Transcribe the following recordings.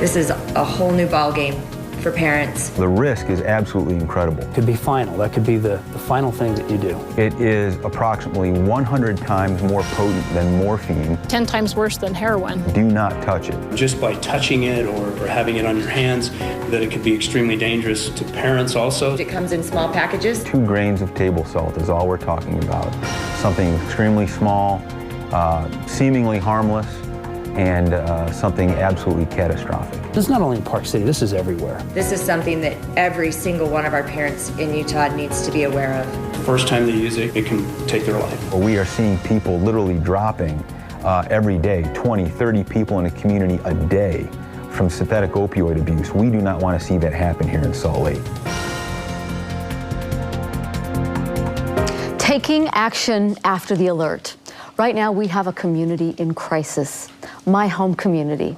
This is a whole new ballgame for parents. The risk is absolutely incredible. Could be final. That could be the final thing that you do. It is approximately 100 times more potent than morphine. 10 times worse than heroin. Do not touch it. Just by touching it or having it on your hands, that it could be extremely dangerous to parents also. It comes in small packages. 2 grains of table salt is all we're talking about. Something extremely small, seemingly harmless, and something absolutely catastrophic. This is not only in Park City, this is everywhere. This is something that every single one of our parents in Utah needs to be aware of. First time they use it, it can take their life. We are seeing people literally dropping every day, 20, 30 people in a community a day from synthetic opioid abuse. We do not want to see that happen here in Salt Lake. Taking action after the alert. Right now, we have a community in crisis, my home community.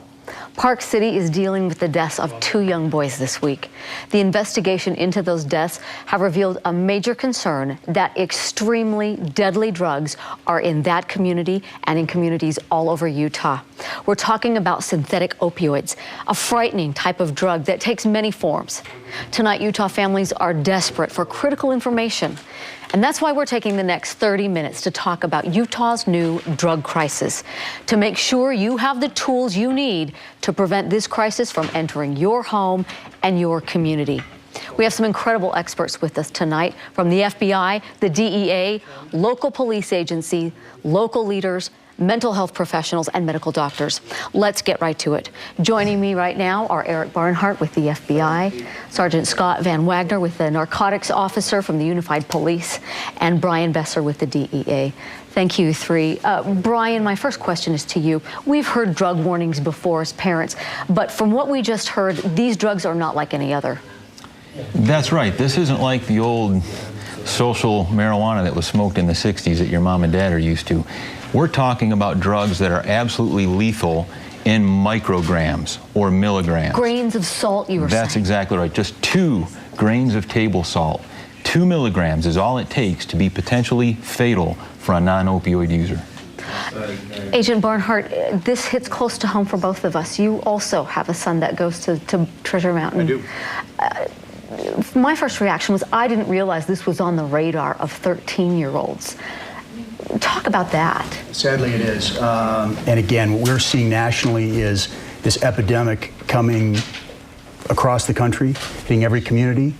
Park City is dealing with the deaths of 2 young boys this week. The investigation into those deaths have revealed a major concern that extremely deadly drugs are in that community and in communities all over Utah. We're talking about synthetic opioids, a frightening type of drug that takes many forms. Tonight, Utah families are desperate for critical information. And that's why we're taking the next 30 minutes to talk about Utah's new drug crisis, to make sure you have the tools you need to prevent this crisis from entering your home and your community. We have some incredible experts with us tonight from the FBI, the DEA, local police agency, local leaders, mental health professionals, and medical doctors. Let's get right to it. Joining me right now are Eric Barnhart with the FBI, Sergeant Scott Van Wagner with the narcotics officer from the Unified Police, and Brian Besser with the DEA. Thank you, 3. Brian, my first question is to you. We've heard drug warnings before as parents, but from what we just heard, these drugs are not like any other. That's right. This isn't like the old social marijuana that was smoked in the 60s that your mom and dad are used to. We're talking about drugs that are absolutely lethal in micrograms or milligrams. Grains of salt, you were saying. That's exactly right. Just 2 grains of table salt. 2 milligrams is all it takes to be potentially fatal for a non-opioid user. Agent Barnhart, this hits close to home for both of us. You also have a son that goes to Treasure Mountain. I do. My first reaction was I didn't realize this was on the radar of 13-year-olds. Talk about that. Sadly, it is. And again, what we're seeing nationally is this epidemic coming across the country, hitting every community,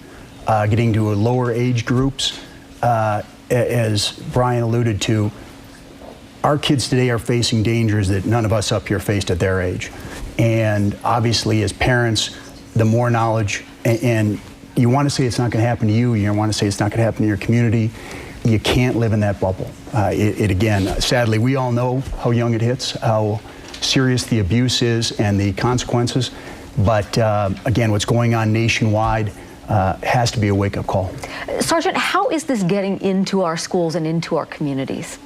getting to lower age groups. As Brian alluded to, our kids today are facing dangers that none of us up here faced at their age. And obviously, as parents, the more knowledge, and you want to say it's not going to happen to you, you want to say it's not going to happen to your community, you can't live in that bubble. Again, sadly, we all know how young it hits, how serious the abuse is and the consequences. But again, what's going on nationwide has to be a wake-up call. Sergeant, how is this getting into our schools and into our communities?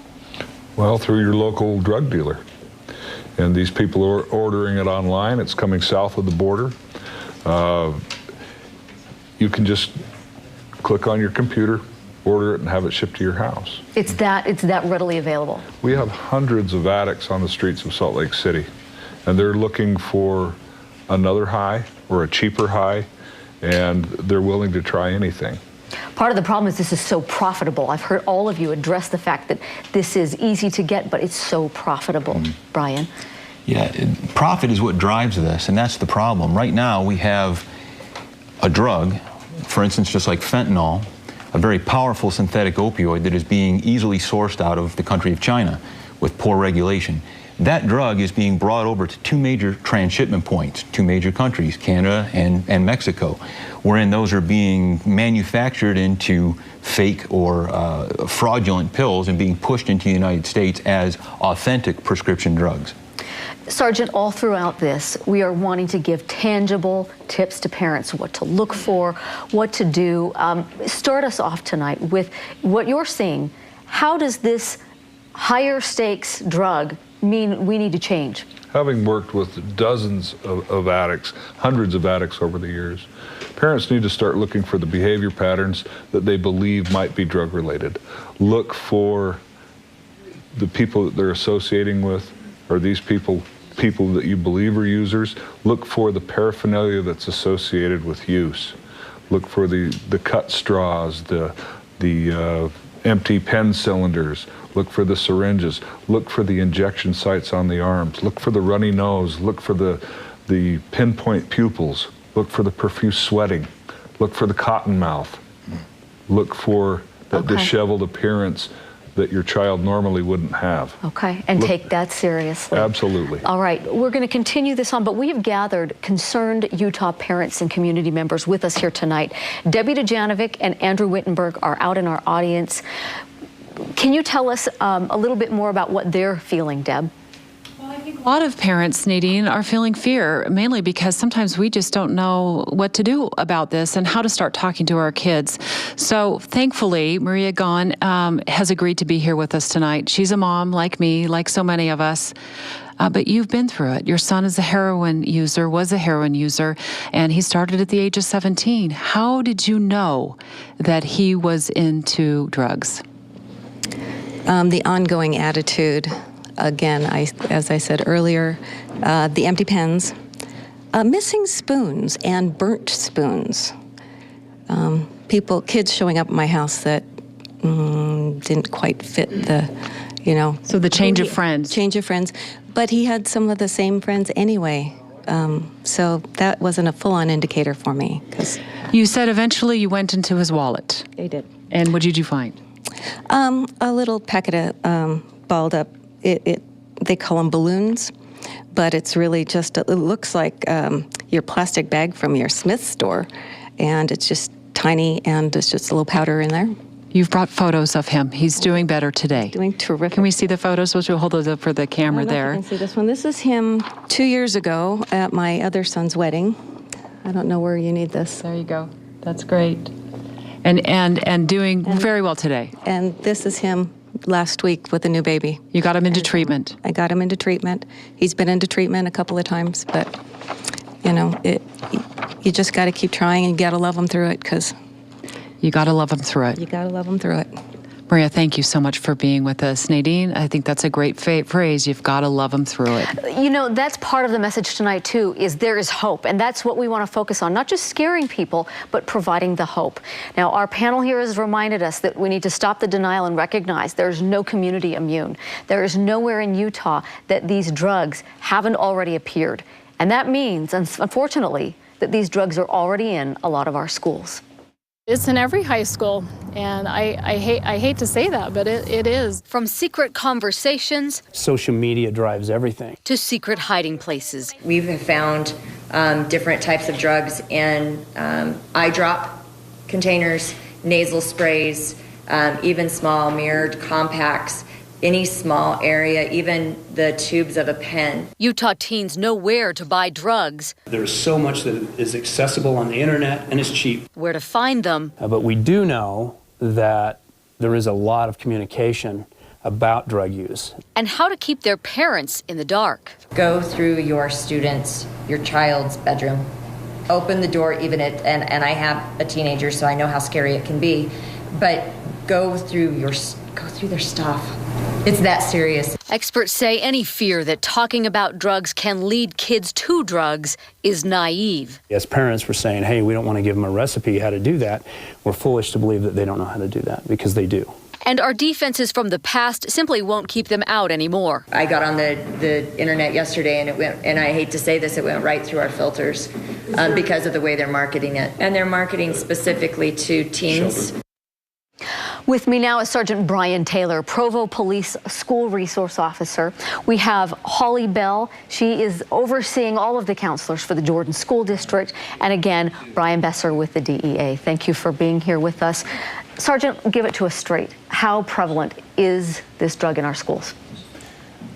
Well, through your local drug dealer. And these people are ordering it online. It's coming south of the border. You can just click on your computer, order it, and have it shipped to your house. It's that readily available. We have hundreds of addicts on the streets of Salt Lake City, and they're looking for another high or a cheaper high, and they're willing to try anything. Part of the problem is this is so profitable. I've heard all of you address the fact that this is easy to get, but it's so profitable. Brian? Yeah, profit is what drives this, and that's the problem. Right now, we have a drug, for instance, just like fentanyl, a very powerful synthetic opioid that is being easily sourced out of the country of China with poor regulation. That drug is being brought over to 2 major transshipment points, 2 major countries, Canada and Mexico, wherein those are being manufactured into fake or fraudulent pills and being pushed into the United States as authentic prescription drugs. Sergeant, all throughout this, we are wanting to give tangible tips to parents, what to look for, what to do. Start us off tonight with what you're seeing. How does this higher stakes drug mean we need to change? Having worked with dozens of addicts, hundreds of addicts over the years, parents need to start looking for the behavior patterns that they believe might be drug related. Look for the people that they're associating with. Are these people people that you believe are users. Look for the paraphernalia that's associated with use. Look for the cut straws, the empty pen cylinders. Look for the syringes. Look for the injection sites on the arms. Look for the runny nose. Look for the pinpoint pupils. Look for the profuse sweating. Look for the cotton mouth. Look for that disheveled appearance that your child normally wouldn't have. Okay, and take that seriously. Absolutely. All right, we're going to continue this on, but we have gathered concerned Utah parents and community members with us here tonight. Debbie Dejanovic and Andrew Wittenberg are out in our audience. Can you tell us a little bit more about what they're feeling, Deb? A lot of parents, Nadine, are feeling fear, mainly because sometimes we just don't know what to do about this and how to start talking to our kids. So thankfully, Maria Gahn has agreed to be here with us tonight. She's a mom like me, like so many of us. But you've been through it. Your son is a heroin user, was a heroin user, and he started at the age of 17. How did you know that he was into drugs? The ongoing attitude. Again, as I said earlier, the empty pens, missing spoons and burnt spoons. Kids showing up at my house that didn't quite fit the, So the change of friends. Change of friends. But he had some of the same friends anyway. So that wasn't a full-on indicator for me. You said eventually you went into his wallet. I did. And what did you find? A little packet of balled up. They call them balloons, but it's really just, it looks like your plastic bag from your Smith store, and it's just tiny, and it's just a little powder in there. You've brought photos of him. He's doing better today. He's doing terrific. Can we see the photos? We'll hold those up for the camera there. I don't know if you can see this one. This is him 2 years ago at my other son's wedding. I don't know where you need this. There you go. That's great. And doing very well today. And this is him last week with a new baby. You got him into treatment. I got him into treatment. He's been into treatment a couple of times, but you just got to keep trying, and you got to love him through it, because you got to love him through it. You got to love him through it. Maria, thank you so much for being with us. Nadine, I think that's a great phrase. You've got to love them through it. That's part of the message tonight, too, is there is hope. And that's what we want to focus on, not just scaring people, but providing the hope. Now, our panel here has reminded us that we need to stop the denial and recognize there's no community immune. There is nowhere in Utah that these drugs haven't already appeared. And that means, unfortunately, that these drugs are already in a lot of our schools. It's in every high school, and I hate to say that, but it is. From secret conversations, Social media drives everything, to secret hiding places. We've found different types of drugs in eye drop containers, nasal sprays, even small mirrored compacts, any small area, even the tubes of a pen. Utah teens know where to buy drugs. There's so much that is accessible on the internet, and it's cheap. Where to find them. but we do know that there is a lot of communication about drug use. And how to keep their parents in the dark. Go through your child's bedroom. Open the door, even and I have a teenager, so I know how scary it can be. But go through their stuff. It's that serious. Experts say any fear that talking about drugs can lead kids to drugs is naive. As parents, we're saying, hey, we don't want to give them a recipe how to do that. We're foolish to believe that they don't know how to do that, because they do. And our defenses from the past simply won't keep them out anymore. I got on the internet yesterday, and I hate to say this, it went right through our filters because of the way they're marketing it. And they're marketing specifically to teens. With me now is Sergeant Brian Taylor, Provo Police School Resource Officer. We have Holly Bell. She is overseeing all of the counselors for the Jordan School District. And again, Brian Besser with the DEA. Thank you for being here with us. Sergeant, give it to us straight. How prevalent is this drug in our schools?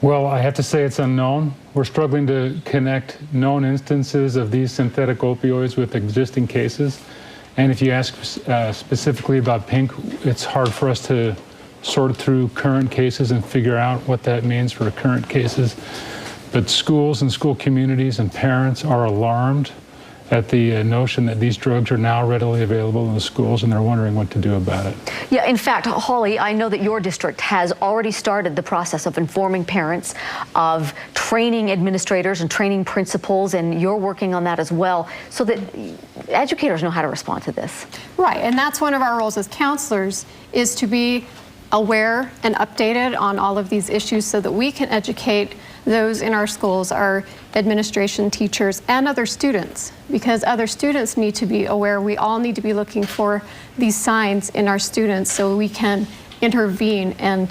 Well, I have to say it's unknown. We're struggling to connect known instances of these synthetic opioids with existing cases. And if you ask specifically about pink, it's hard for us to sort through current cases and figure out what that means for current cases. But schools and school communities and parents are alarmed at the notion that these drugs are now readily available in the schools, and they're wondering what to do about it. Yeah, in fact, Holly, I know that your district has already started the process of informing parents, of training administrators and training principals, and you're working on that as well, so that educators know how to respond to this. Right, and that's one of our roles as counselors, is to be aware and updated on all of these issues so that we can educate those in our schools, our administration, teachers, and other students, because other students need to be aware. We all need to be looking for these signs in our students so we can intervene and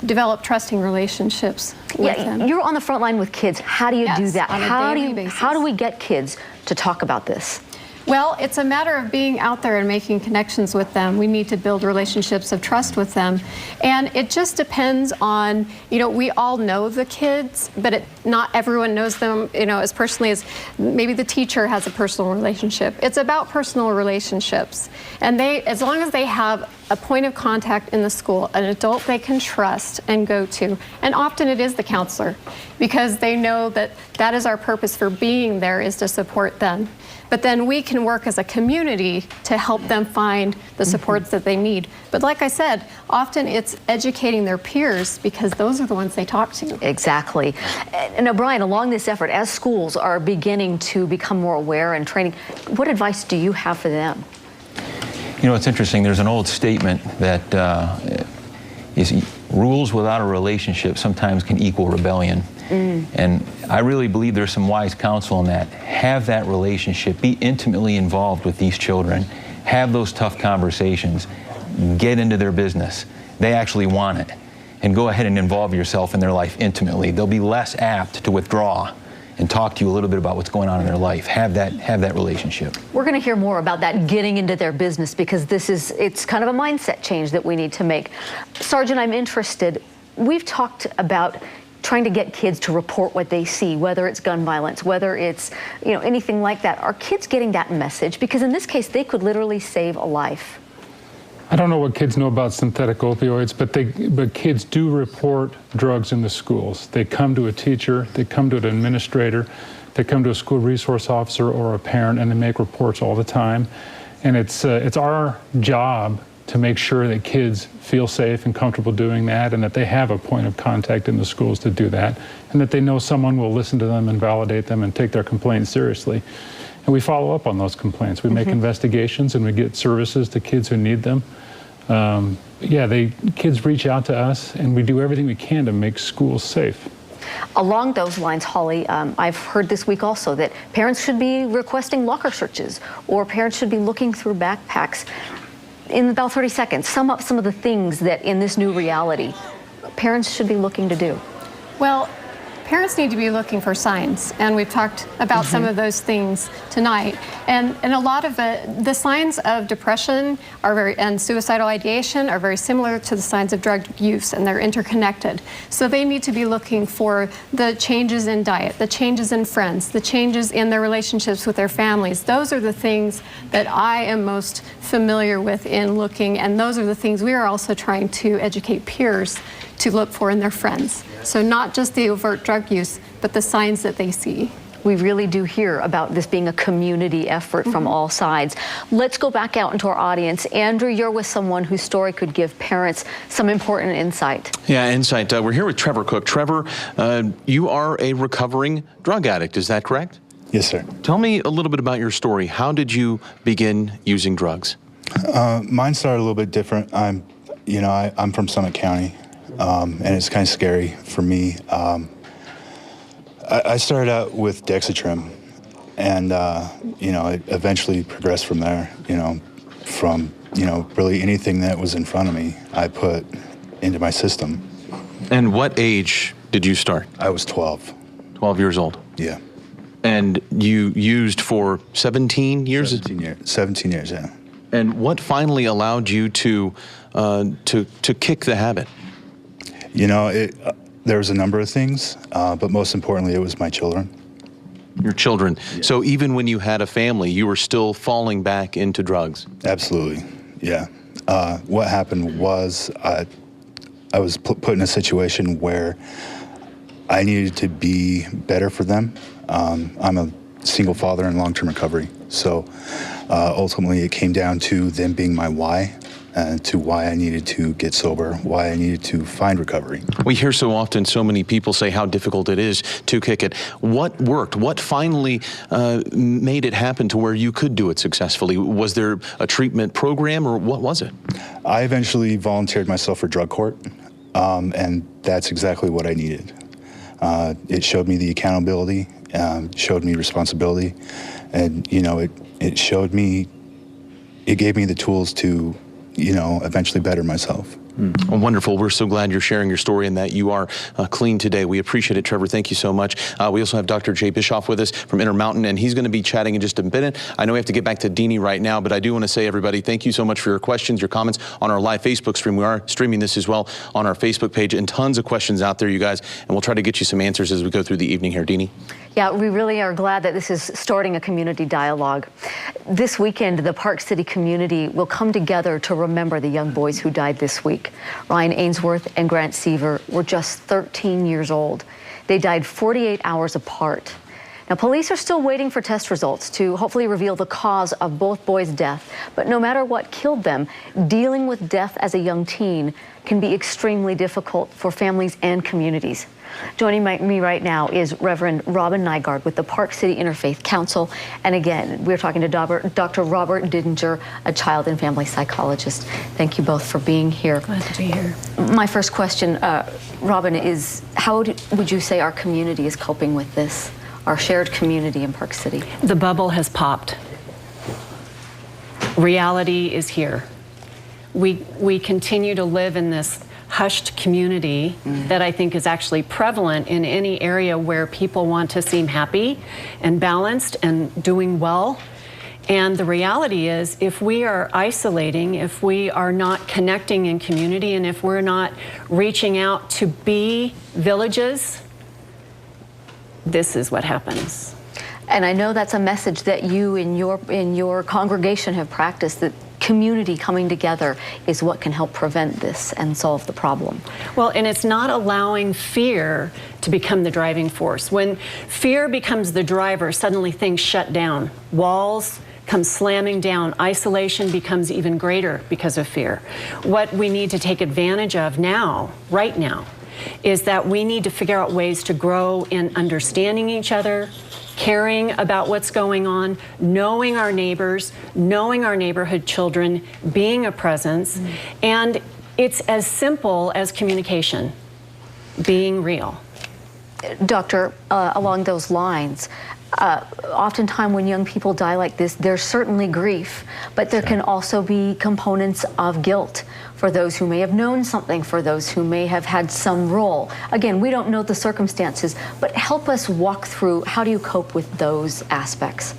develop trusting relationships with them. You're on the front line with kids. How do you do that? On a daily basis. How do we get kids to talk about this? Well, it's a matter of being out there and making connections with them. We need to build relationships of trust with them. And it just depends on, we all know the kids, but not everyone knows them, as personally as maybe the teacher has a personal relationship. It's about personal relationships. And as long as they have a point of contact in the school, an adult they can trust and go to, and often it is the counselor, because they know that that is our purpose for being there, is to support them. But then we can work as a community to help them find the supports that they need. But like I said, often it's educating their peers, because those are the ones they talk to. Exactly. And O'Brien, along this effort, as schools are beginning to become more aware and training, what advice do you have for them? It's interesting. There's an old statement that rules without a relationship sometimes can equal rebellion. And I really believe there's some wise counsel in that. Have that relationship. Be intimately involved with these children. Have those tough conversations. Get into their business. They actually want it. And go ahead and involve yourself in their life intimately. They'll be less apt to withdraw and talk to you a little bit about what's going on in their life. Have that relationship. We're going to hear more about that, getting into their business, because it's kind of a mindset change that we need to make. Sergeant, I'm interested. We've talked about trying to get kids to report what they see, whether it's gun violence, whether it's anything like that. Are kids getting that message? Because in this case, they could literally save a life. I don't know what kids know about synthetic opioids, but kids do report drugs in the schools. They come to a teacher, they come to an administrator, they come to a school resource officer or a parent, and they make reports all the time. And it's our job to make sure that kids feel safe and comfortable doing that, and that they have a point of contact in the schools to do that, and that they know someone will listen to them and validate them and take their complaints seriously. And we follow up on those complaints. We make investigations, and we get services to kids who need them. Kids reach out to us, and we do everything we can to make schools safe. Along those lines, Holly, I've heard this week also that parents should be requesting locker searches, or parents should be looking through backpacks. In about 30 seconds, sum up some of the things that in this new reality parents should be looking to do. Well, parents need to be looking for signs, and we've talked about some of those things tonight. And a lot of the signs of depression and suicidal ideation are very similar to the signs of drug use, and they're interconnected. So they need to be looking for the changes in diet, the changes in friends, the changes in their relationships with their families. Those are the things that I am most familiar with in looking, and those are the things we are also trying to educate peers to look for in their friends. So not just the overt drug use, but the signs that they see. We really do hear about this being a community effort from all sides. Let's go back out into our audience. Andrew, you're with someone whose story could give parents some important insight. Yeah, insight. We're here with Trevor Cook. Trevor, you are a recovering drug addict, is that correct? Yes, sir. Tell me a little bit about your story. How did you begin using drugs? Mine started a little bit different. I'm from Summit County. And it's kind of scary for me. I started out with Dexatrim, and it eventually progressed from there. Really anything that was in front of me, I put into my system. And what age did you start? I was 12. 12 years old? Yeah. And you used for 17 years? 17 years. 17 years, yeah. And what finally allowed you to kick the habit? There was a number of things, but most importantly, it was my children. Your children. Yeah. So even when you had a family, you were still falling back into drugs? Absolutely, yeah. What happened was I was put in a situation where I needed to be better for them. I'm a single father in long-term recovery. So ultimately it came down to them being my why, to why I needed to get sober, why I needed to find recovery. We hear so often so many people say how difficult it is to kick it. What worked? What finally made it happen to where you could do it successfully? Was there a treatment program, or what was it? I eventually volunteered myself for drug court, and that's exactly what I needed. It showed me the accountability, showed me responsibility, and it showed me, it gave me the tools to eventually better myself. Well, wonderful. We're so glad you're sharing your story and that you are clean today. We appreciate it, Trevor. Thank you so much. We also have Dr. Jay Bischoff with us from Intermountain, and he's going to be chatting in just a minute. I know we have to get back to Deanie right now, but I do want to say, everybody, thank you so much for your questions, your comments on our live Facebook stream. We are streaming this as well on our Facebook page, and tons of questions out there, you guys, and we'll try to get you some answers as we go through the evening here. Deanie? Yeah, we really are glad that this is starting a community dialogue. This weekend, the Park City community will come together to remember the young boys who died this week. Ryan Ainsworth and Grant Seaver were just 13 years old. They died 48 hours apart. Now, police are still waiting for test results to hopefully reveal the cause of both boys' death. But no matter what killed them, dealing with death as a young teen can be extremely difficult for families and communities. Joining me right now is Reverend Robin Nygaard with the Park City Interfaith Council. And again, we're talking to Dr. Robert Didinger, a child and family psychologist. Thank you both for being here. Glad to be here. My first question, Robin, is how would you say our community is coping with this, our shared community in Park City? The bubble has popped. Reality is here. We continue to live in this hushed community that I think is actually prevalent in any area where people want to seem happy and balanced and doing well. And the reality is, if we are isolating, if we are not connecting in community, and if we're not reaching out to be villages, this is what happens. And I know that's a message that you in your congregation have practiced, that community coming together is what can help prevent this and solve the problem. Well, and it's not allowing fear to become the driving force. When fear becomes the driver, suddenly things shut down. Walls come slamming down. Isolation becomes even greater because of fear. What we need to take advantage of now, right now, is that we need to figure out ways to grow in understanding each other, caring about what's going on, knowing our neighbors, knowing our neighborhood children, being a presence. And it's as simple as communication, being real. Doctor, along those lines, oftentimes when young people die like this, there's certainly grief, but there can also be components of guilt for those who may have known something, for those who may have had some role. Again, we don't know the circumstances, but help us walk through, how do you cope with those aspects?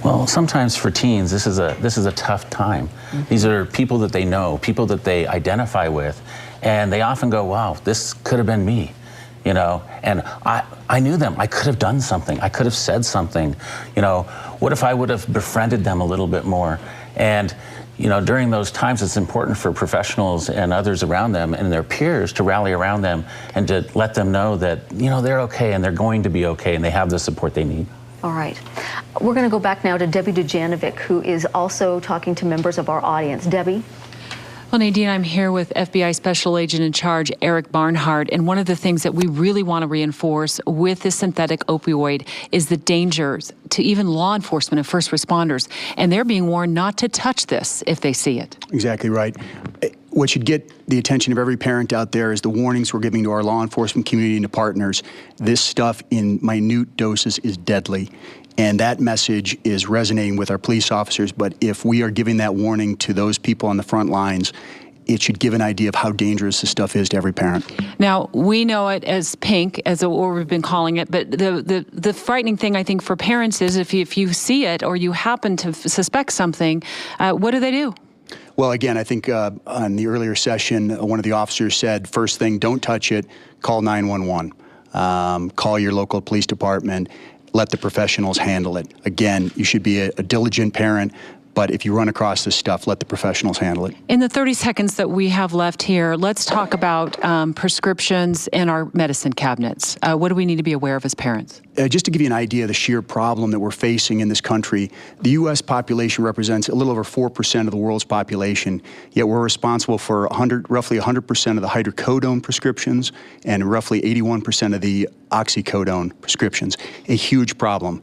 Well, sometimes for teens, this is a tough time. These are people that they know, people that they identify with, and they often go, wow, this could have been me. And I knew them. I could have done something. I could have said something. What if I would have befriended them a little bit more? And during those times, it's important for professionals and others around them and their peers to rally around them and to let them know that they're okay and they're going to be okay and they have the support they need. All right. We're going to go back now to Debbie Dujanovic, who is also talking to members of our audience. Debbie? Well, Nadine, I'm here with FBI Special Agent in Charge, Eric Barnhart, and one of the things that we really want to reinforce with this synthetic opioid is the dangers to even law enforcement and first responders, and they're being warned not to touch this if they see it. Exactly right. What should get the attention of every parent out there is the warnings we're giving to our law enforcement community and to partners. This stuff in minute doses is deadly. And that message is resonating with our police officers. But if we are giving that warning to those people on the front lines, it should give an idea of how dangerous this stuff is to every parent. Now, we know it as pink, or we've been calling it, but the frightening thing, I think, for parents is if you see it or you happen to suspect something, what do they do? Well, again, I think on the earlier session, one of the officers said, first thing, don't touch it, call 911. Call your local police department. Let the professionals handle it. Again, you should be a diligent parent. But if you run across this stuff, let the professionals handle it. In the 30 seconds that we have left here, let's talk about prescriptions in our medicine cabinets. What do we need to be aware of as parents? Just to give you an idea of the sheer problem that we're facing in this country, the U.S. population represents a little over 4% of the world's population, yet we're responsible for roughly 100% of the hydrocodone prescriptions and roughly 81% of the oxycodone prescriptions. A huge problem.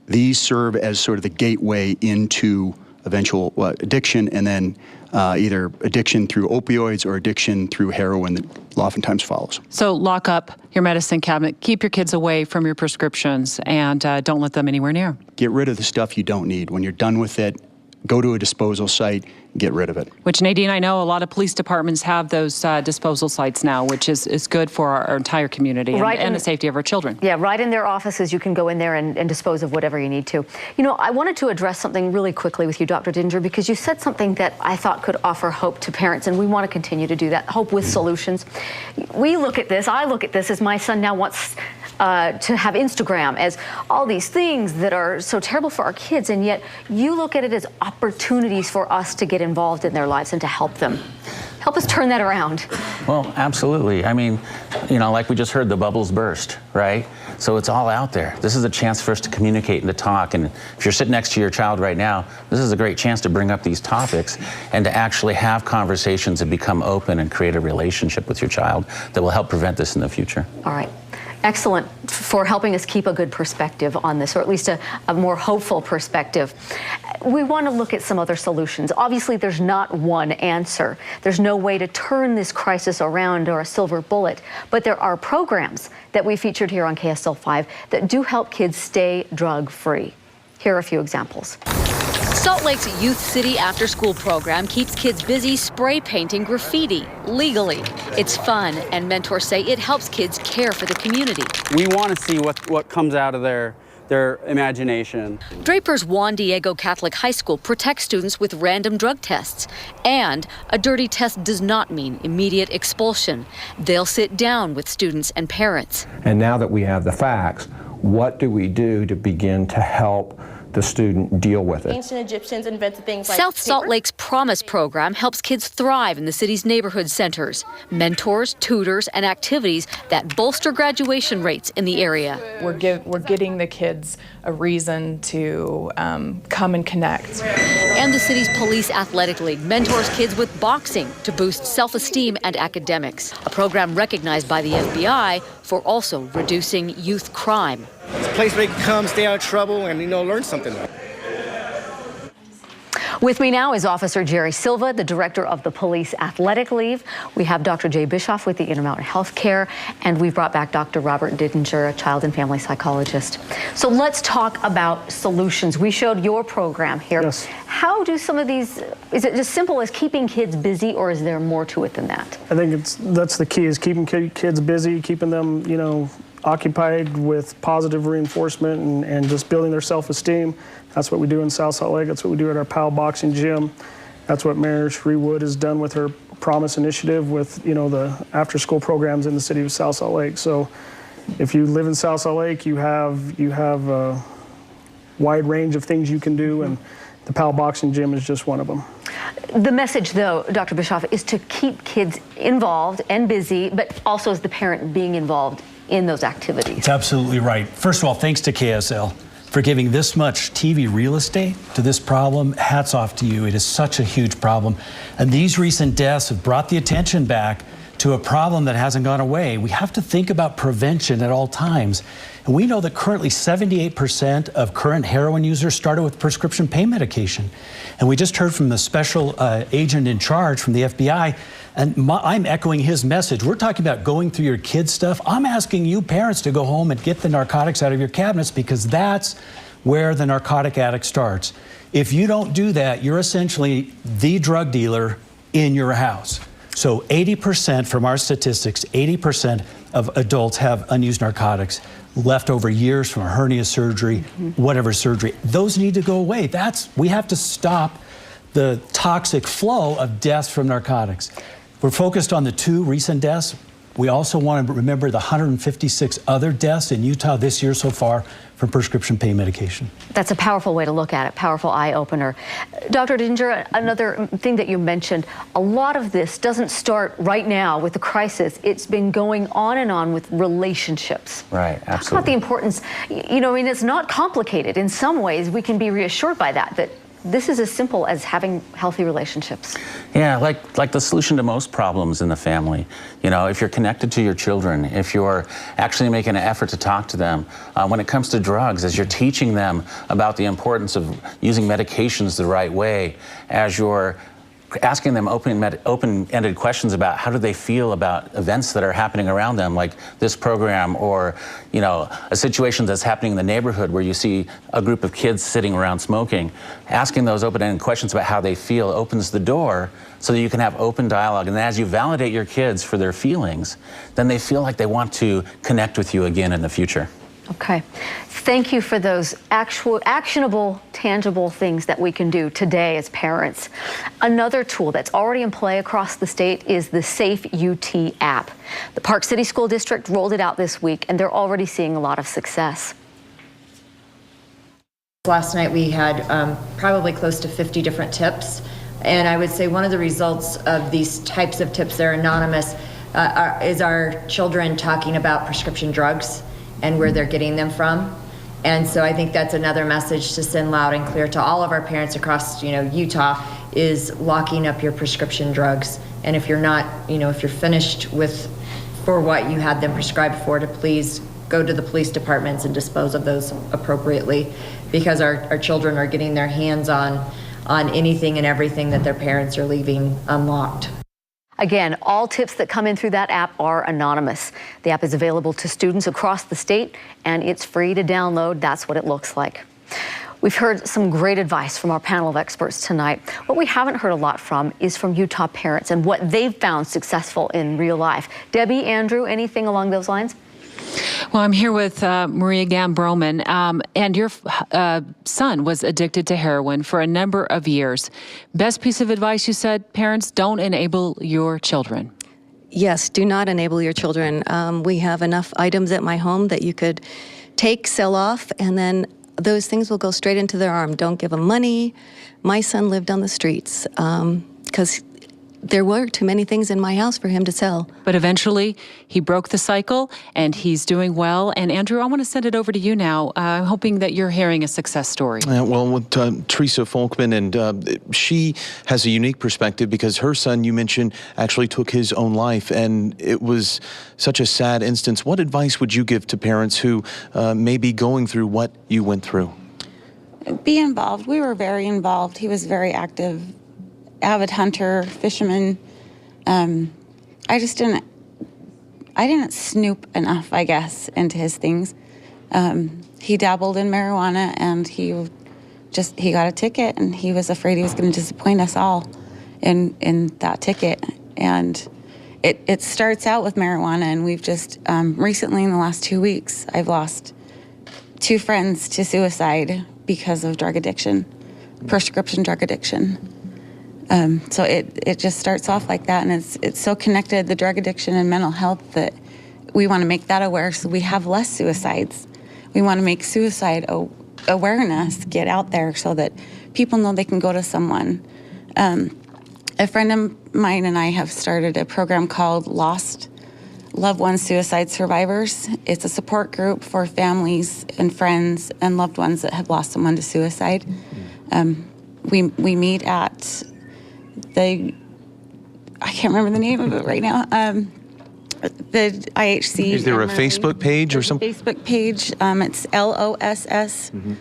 These serve as sort of the gateway into eventual addiction, and then either addiction through opioids or addiction through heroin that oftentimes follows. So lock up your medicine cabinet, keep your kids away from your prescriptions, and don't let them anywhere near. Get rid of the stuff you don't need. When you're done with it, go to a disposal site, get rid of it. Which, Nadine, I know a lot of police departments have those disposal sites now, which is good for our entire community and the safety of our children. Yeah, right in their offices, you can go in there and dispose of whatever you need to. You know, I wanted to address something really quickly with you, Dr. Dinger, because you said something that I thought could offer hope to parents, and we want to continue to do that, hope with solutions. We look at this, I look at this as my son now wants to have Instagram, as all these things that are so terrible for our kids, and yet you look at it as opportunities for us to get involved in their lives and to help them. Help us turn that around. Well, absolutely. I mean, you know, like we just heard, the bubbles burst, right? So it's all out there. This is a chance for us to communicate and to talk. And if you're sitting next to your child right now, this is a great chance to bring up these topics and to actually have conversations and become open and create a relationship with your child that will help prevent this in the future. All right. Excellent for helping us keep a good perspective on this, or at least a more hopeful perspective. We want to look at some other solutions. Obviously, there's not one answer. There's no way to turn this crisis around or a silver bullet, but there are programs that we featured here on KSL 5 that do help kids stay drug-free. Here are a few examples. Salt Lake's Youth City After School program keeps kids busy spray painting graffiti legally. It's fun, and mentors say it helps kids care for the community. We want to see what comes out of their imagination. Draper's Juan Diego Catholic High School protects students with random drug tests. And a dirty test does not mean immediate expulsion. They'll sit down with students and parents. And now that we have the facts, what do we do to begin to help the student deal with it? Ancient Egyptians invented things like South Salt Lake's Promise program helps kids thrive in the city's neighborhood centers. Mentors, tutors, and activities that bolster graduation rates in the area. We're getting the kids a reason to come and connect. And the city's Police Athletic League mentors kids with boxing to boost self-esteem and academics. A program recognized by the FBI for also reducing youth crime. It's a place where they can come, stay out of trouble, and learn something. With me now is Officer Jerry Silva, the director of the Police Athletic League. We have Dr. Jay Bischoff with the Intermountain Healthcare, and we've brought back Dr. Robert Didinger, a child and family psychologist. So let's talk about solutions. We showed your program here. Yes. How do some of these, is it just simple as keeping kids busy, or is there more to it than that? I think that's the key, is keeping kids busy, keeping them, occupied with positive reinforcement and just building their self-esteem. That's what we do in South Salt Lake. That's what we do at our PAL boxing gym. That's what Mayor Shree Wood has done with her Promise initiative with, the after-school programs in the city of South Salt Lake. So if you live in South Salt Lake, you have a wide range of things you can do, and the PAL boxing gym is just one of them. The message, though, Dr. Bischoff, is to keep kids involved and busy, but also as the parent being involved in those activities. It's absolutely right. First of all, thanks to KSL for giving this much TV real estate to this problem. Hats off to you. It is such a huge problem. And these recent deaths have brought the attention back to a problem that hasn't gone away. We have to think about prevention at all times. And we know that currently 78% of current heroin users started with prescription pain medication. And we just heard from the special agent in charge from the FBI, and I'm echoing his message. We're talking about going through your kids' stuff. I'm asking you parents to go home and get the narcotics out of your cabinets, because that's where the narcotic addict starts. If you don't do that, you're essentially the drug dealer in your house. So 80% from our statistics, 80% of adults have unused narcotics left over years from a hernia surgery, whatever surgery. Those need to go away. We have to stop the toxic flow of deaths from narcotics. We're focused on the 2 recent deaths. we also want to remember the 156 other deaths in Utah this year so far from prescription pain medication. That's a powerful way to look at it, powerful eye-opener. Dr. Dinger, another thing that you mentioned, a lot of this doesn't start right now with the crisis. It's been going on and on with relationships. Right, absolutely. Talk about the importance, you know, I mean, it's not complicated. In some ways, we can be reassured by that this is as simple as having healthy relationships. Yeah, like the solution to most problems in the family. You know, if you're connected to your children, if you're actually making an effort to talk to them, when it comes to drugs, as you're teaching them about the importance of using medications the right way, as you're asking them open-ended questions about how do they feel about events that are happening around them, like this program, or, you know, a situation that's happening in the neighborhood where you see a group of kids sitting around smoking. Asking those open-ended questions about how they feel opens the door so that you can have open dialogue. And as you validate your kids for their feelings, then they feel like they want to connect with you again in the future. Okay. Thank you for those actionable, tangible things that we can do today as parents. Another tool that's already in play across the state is the Safe UT app. The Park City School District rolled it out this week, and they're already seeing a lot of success. Last night we had probably close to 50 different tips, and I would say one of the results of these types of tips, they're anonymous, is our children talking about prescription drugs and where they're getting them from. And so I think that's another message to send loud and clear to all of our parents across, you know, Utah, is locking up your prescription drugs. And if you're not, you know, if you're finished for what you had them prescribed for, to please go to the police departments and dispose of those appropriately, because our children are getting their hands on anything and everything that their parents are leaving unlocked. Again, all tips that come in through that app are anonymous. The app is available to students across the state, and it's free to download. That's what it looks like. We've heard some great advice from our panel of experts tonight. What we haven't heard a lot from is from Utah parents and what they've found successful in real life. Debbie, Andrew, anything along those lines? Well, I'm here with Maria Gambroman, and your son was addicted to heroin for a number of years. Best piece of advice, you said, parents, don't enable your children. Yes, do not enable your children. We have enough items at my home that you could take, sell off, and then those things will go straight into their arm. Don't give them money. My son lived on the streets because there were too many things in my house for him to sell. But eventually, he broke the cycle, and he's doing well. And Andrew, I want to send it over to you now. I'm hoping that you're hearing a success story. Well, with Teresa Folkman, and she has a unique perspective because her son, you mentioned, actually took his own life, and it was such a sad instance. What advice would you give to parents who may be going through what you went through? Be involved. We were very involved. He was very active. Avid hunter, fisherman. I didn't snoop enough, I guess, into his things. He dabbled in marijuana, and he got a ticket, and he was afraid he was going to disappoint us all in that ticket. And it starts out with marijuana, and we've just recently, in the last 2 weeks, I've lost 2 friends to suicide because of drug addiction, prescription drug addiction. So it just starts off like that, and it's so connected, the drug addiction and mental health, that we want to make that aware so we have less suicides. We want to make suicide awareness get out there so that people know they can go to someone. A friend of mine and I have started a program called Lost Loved Ones Suicide Survivors. It's a support group for families and friends and loved ones that have lost someone to suicide. We meet at I can't remember the name of it right now. The IHC. Is there a Facebook page or something? Facebook page. It's LOSS. Mm-hmm.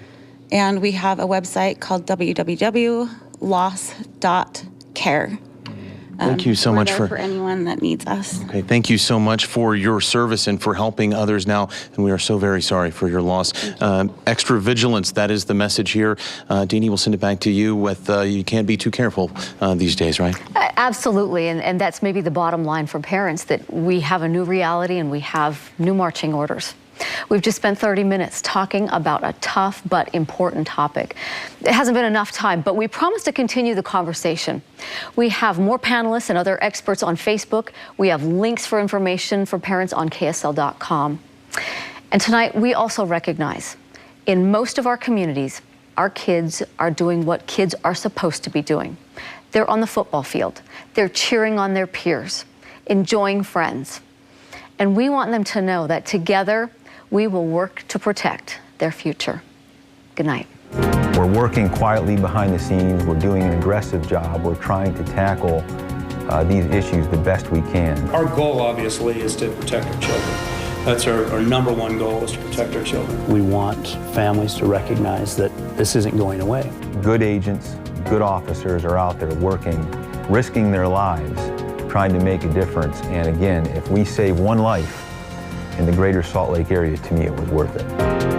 And we have a website called www.loss.care. Thank you so much for anyone that needs us. Okay, thank you so much for your service and for helping others now, and we are so very sorry for your loss. Extra vigilance, that is the message here. Deanie, we'll send it back to you with you can't be too careful these days, right? Absolutely, and that's maybe the bottom line for parents, that we have a new reality and we have new marching orders. We've just spent 30 minutes talking about a tough but important topic. It hasn't been enough time, but we promise to continue the conversation. We have more panelists and other experts on Facebook. We have links for information for parents on KSL.com. And tonight, we also recognize in most of our communities, our kids are doing what kids are supposed to be doing. They're on the football field. They're cheering on their peers, enjoying friends. And we want them to know that together, we will work to protect their future. Good night. We're working quietly behind the scenes. We're doing an aggressive job. We're trying to tackle these issues the best we can. Our goal, obviously, is to protect our children. That's our number one goal, is to protect our children. We want families to recognize that this isn't going away. Good agents, good officers are out there working, risking their lives, trying to make a difference. And again, if we save one life in the greater Salt Lake area, to me, it was worth it.